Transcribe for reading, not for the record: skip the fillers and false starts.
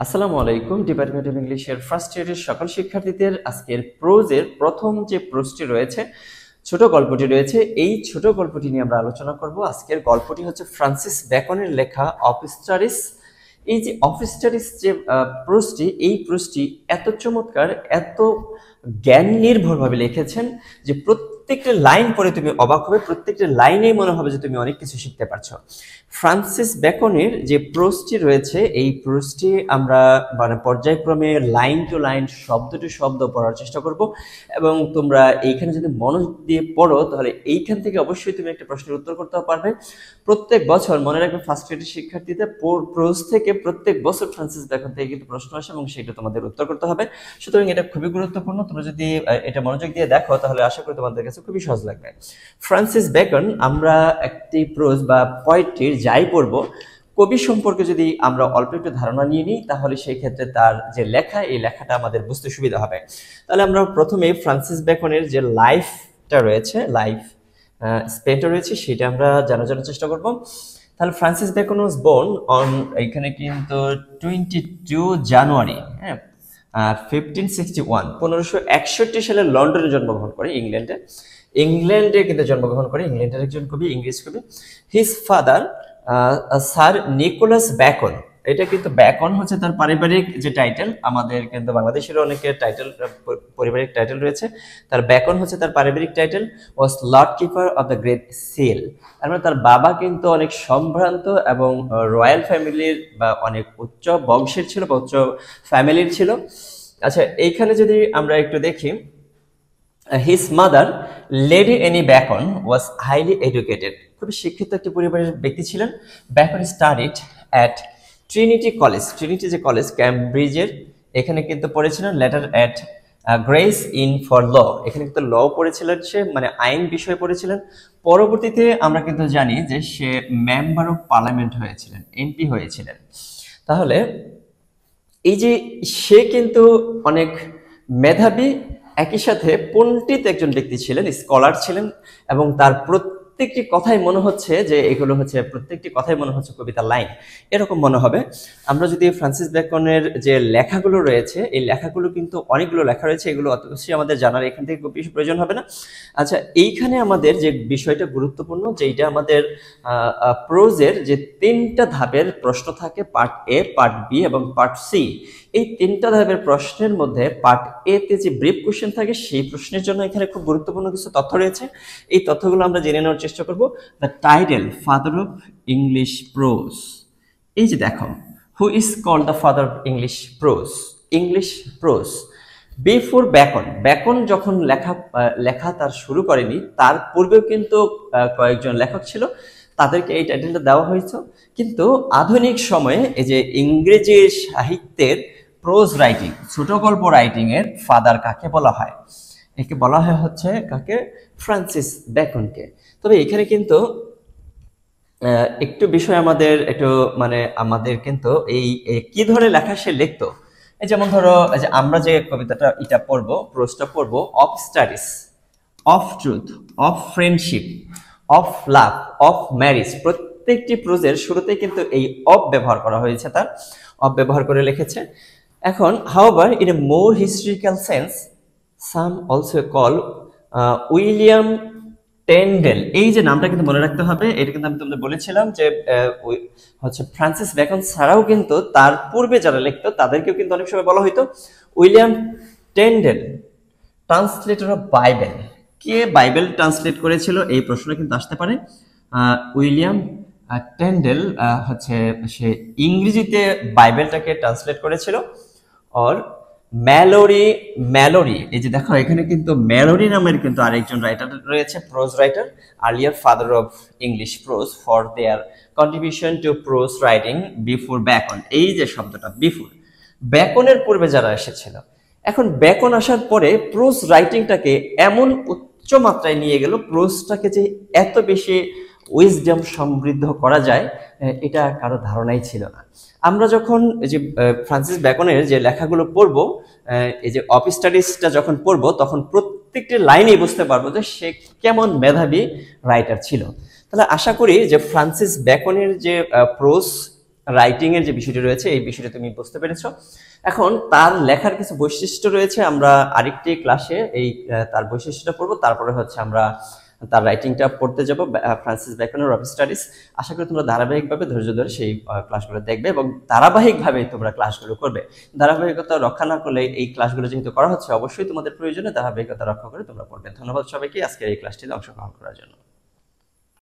আসসালামু আলাইকুম। Department of ইংলিশের ফার্স্ট ইয়ারের সকল শিক্ষার্থীদের আজকের প্রোজের প্রথম যে প্রোজটি রয়েছে, ছোট গল্পটি রয়েছে, এই ছোট গল্পটি নিয়ে আমরা আলোচনা করব। আজকের গল্পটি হচ্ছে ফ্রান্সিস বেকনের লেখা অফ স্টাডিজ। এই যে অফ স্টাডিজ যে প্রোজটি, এই প্রোজটি এত চমৎকার, এত জ্ঞান নির্ভরভাবে লিখেছেন যে প্রত্যেকটা লাইন পড়ে তুমি অবাক হবে, প্রত্যেকটা লাইনেই মনে হবে যে তুমি অনেক কিছু শিখতে পারছো। ফ্রান্সিস বেকনের যে প্রোজটি রয়েছে, এই প্রোজটি আমরা পর্যায়ক্রমে লাইন টু লাইন, শব্দ টু শব্দ পড়ার চেষ্টা করব। এবং তোমরা এইখানে যদি মনোযোগ দিয়ে পড়ো তাহলে এইখান থেকে অবশ্যই তুমি একটা প্রশ্নের উত্তর করতে পারবে। প্রত্যেক বছর মনে রাখবে, ফার্স্ট ইয়ারের শিক্ষার্থীদের প্রোজ থেকে প্রত্যেক বছর ফ্রান্সিস বেকন থেকে কিন্তু প্রশ্ন আসে এবং সেটা তোমাদের উত্তর করতে হবে। সুতরাং এটা খুবই গুরুত্বপূর্ণ। তোমরা যদি এটা মনোযোগ দিয়ে দেখো তাহলে আশা করি তোমাদের কাছে খুবই সহজ লাগবে। ফ্রান্সিস বেকন, আমরা একটি প্রোজ বা পোয়েট্রির যাই পড়ব, কবি সম্পর্কে যদি আমরা অল্প একটু ধারণা নিয়ে নিই তাহলে সেই ক্ষেত্রে তার যে লেখা, এই লেখাটা আমাদের বুঝতে সুবিধা হবে। তাহলে আমরা প্রথমে ফ্রান্সিস বেকনের যে লাইফটা রয়েছে, লাইফ স্পেনটা রয়েছে, সেটা আমরা জানার চেষ্টা করব। তাহলে Francis Bacon was born on, এখানে কিন্তু 22 জানুয়ারি 1561 সালে লন্ডনে জন্মগ্রহণ করে, ইংল্যান্ডে কিন্তু জন্মগ্রহণ করে। ইংল্যান্ডের একজন কবি, ইংরেজ কবি। His father sir Nicholas Bacon. এটা কিন্তু বেকন হচ্ছে তার পারিবারিক যে টাইটেল, আমাদের কিন্তু বাংলাদেশেরও অনেকের টাইটেল, পারিবারিক টাইটেল রয়েছে, তার বেকন হচ্ছে তার পারিবারিক title. Was Lord keeper of the great seal. মানে তার বাবা কিন্তু অনেক সম্ভ্রান্ত এবং রয়্যাল ফ্যামিলির বা অনেক উচ্চ বংশের ছিল বা উচ্চ ফ্যামিলির ছিল। আচ্ছা, এইখানে যদি আমরা একটু দেখি, his mother lady Anne Bacon was highly educated. খুবই শিক্ষিত একটি পরিবারের ব্যক্তি ছিলেন। Bacon studied at Trinity college, Trinity যে কলেজ ক্যামব্রিজের, এখানে কিন্তু পড়েছিলেন। Later at Gray's Inn for law, এখানে কিন্তু ল পড়েছিলেন সে, মানে আইন বিষয়ে পড়েছিলেন। পরবর্তীতে আমরা কিন্তু জানি যে সে মেম্বার অফ পার্লামেন্ট হয়েছিলেন, এমপি হয়েছিলেন। তাহলে এই যে সে কিন্তু অনেক মেধাবী, একই সাথে পণ্ডিত একজন ব্যক্তি ছিলেন, স্কলার ছিলেন, এবং তার প্রত্যেকটি কথাই মনে হচ্ছে যে এগুলো হচ্ছে, প্রত্যেকটি কথাই মনে হচ্ছে কবিতার লাইন, এরকম মনে হবে। আমরা যদি ফ্রান্সিস বেকনের যে লেখাগুলো রয়েছে, এই লেখাগুলো কিন্তু অনেকগুলো লেখা রয়েছে, এগুলো অত বেশি আমাদের জানার এখান থেকে খুব বেশি প্রয়োজন হবে না। আচ্ছা, এইখানে আমাদের যে বিষয়টা গুরুত্বপূর্ণ, যে এইটা আমাদের প্রোজের যে 3টা ধাপের প্রশ্ন থাকে, পার্ট এ, পার্ট বি এবং পার্ট সি। এই 3টা ধাপের প্রশ্নের মধ্যে পার্ট এ তে যে ব্রিফ কোশ্চেন থাকে, সেই প্রশ্নের জন্য এখানে খুব গুরুত্বপূর্ণ কিছু তথ্য রয়েছে। এই তথ্যগুলো আমরা জেনে নেওয়ার চেষ্টা করব। The title father of English prose. এই যে দেখো, who is called the father of English prose? Before Bacon, Bacon যখন লেখা তার শুরু করেনি, তার পূর্বেও কিন্তু কয়েকজন লেখক ছিল, তাদেরকে এই টাইটেলটা দেওয়া হয়েছে। কিন্তু আধুনিক সময়ে এই যে ইংরেজি সাহিত্যের প্রোজ রাইটিং, ছোট গল্প রাইটিং এর ফাদার কাকে বলা হয়? একে বলা হয় হচ্ছে কাকে? ফ্রান্সিস বেকনকে। তবে এখানে কিন্তু একটু বিষয় আমাদের একটু, মানে আমাদের কিন্তু এই কি ধরনের লেখা সে লিখতো, এই যেমন ধরো যে আমরা যে কবিতাটা এটা পড়বো, প্রোজটা পড়বো, of studies, of truth, of friendship, of love, of marriage, প্রত্যেকটি প্রোজের শুরুতেই কিন্তু এই অফ ব্যবহার করা হয়েছে, তার অফ ব্যবহার করে লিখেছে। এখন however in a more historical sense, some also call William Tyndale. এই যে নামটা কিন্তু মনে রাখতে হবে, এটা কিন্তু আমি তোমাদের বলেছিলাম যে হচ্ছে ফ্রান্সিস বেকন ছাড়াও কিন্তু তার পূর্বে যারা লিখতো তাদেরকেও কিন্তু অনেক সময় বলা হইতো William Tyndale, translator of Bible. কে বাইবেল ট্রান্সলেট করেছিল, এই প্রশ্ন কিন্তু আসতে পারে। উইলিয়াম টেন্ডেল হচ্ছে সে ইংরেজিতে বাইবেলটাকে ট্রান্সলেট করেছিল। আর ম্যালোরি, এই যে দেখো এখানে কিন্তু ম্যালোরি নামের কিন্তু আরেকজন রাইটার রয়েছে, pros writer, earlier father of English pros for their contribution to pros writing before beacon. এই যে শব্দটা বিফোর, বেকনের পূর্বে যারা এসেছিল। এখন বেকন আসার পরে প্রোজ রাইটিংটাকে এমন উচ্চ মাত্রায় নিয়ে গেল, প্রোজটাকে যে এত বেশি উইজডম সমৃদ্ধ করা যায় এটা কারো ধারণাই ছিল না। আমরা যখন এই যে ফ্রান্সিস বেকনের যে লেখাগুলো পড়বো, এই যে অফ স্টাডিজটা যখন পড়বো, তখন প্রত্যেকটি লাইনেই বুঝতে পারবো যে সে কেমন মেধাবী রাইটার ছিল। তাহলে আশা করি যে ফ্রান্সিস বেকনের যে প্রোজ রাইটিং এর যে বিষয়টি রয়েছে এই বিষয়টা তুমি বুঝতে পেরেছো। এখন তার লেখার কিছু বৈশিষ্ট্য রয়েছে, আমরা আরেকটি ক্লাসে এই তার বৈশিষ্ট্যটা পড়বো, তারপরে হচ্ছে আমরা তার রাইটিংটা পড়তে যাব, ফ্রান্সিস বেকনের অফ স্টাডিজ। আশা করি তোমরা ধারাবাহিকভাবে ধৈর্য ধরে সেই ক্লাসগুলো দেখবে এবং ধারাবাহিকভাবে তোমরা ক্লাসগুলো করবে। ধারাবাহিকতা রক্ষা না করলে এই ক্লাসগুলো যেহেতু করা হচ্ছে, অবশ্যই তোমাদের প্রয়োজনে ধারাবাহিকতা রক্ষা করে তোমরা পড়বে। ধন্যবাদ সবাইকে আজকের এই ক্লাসটিতে অংশগ্রহণ করার জন্য।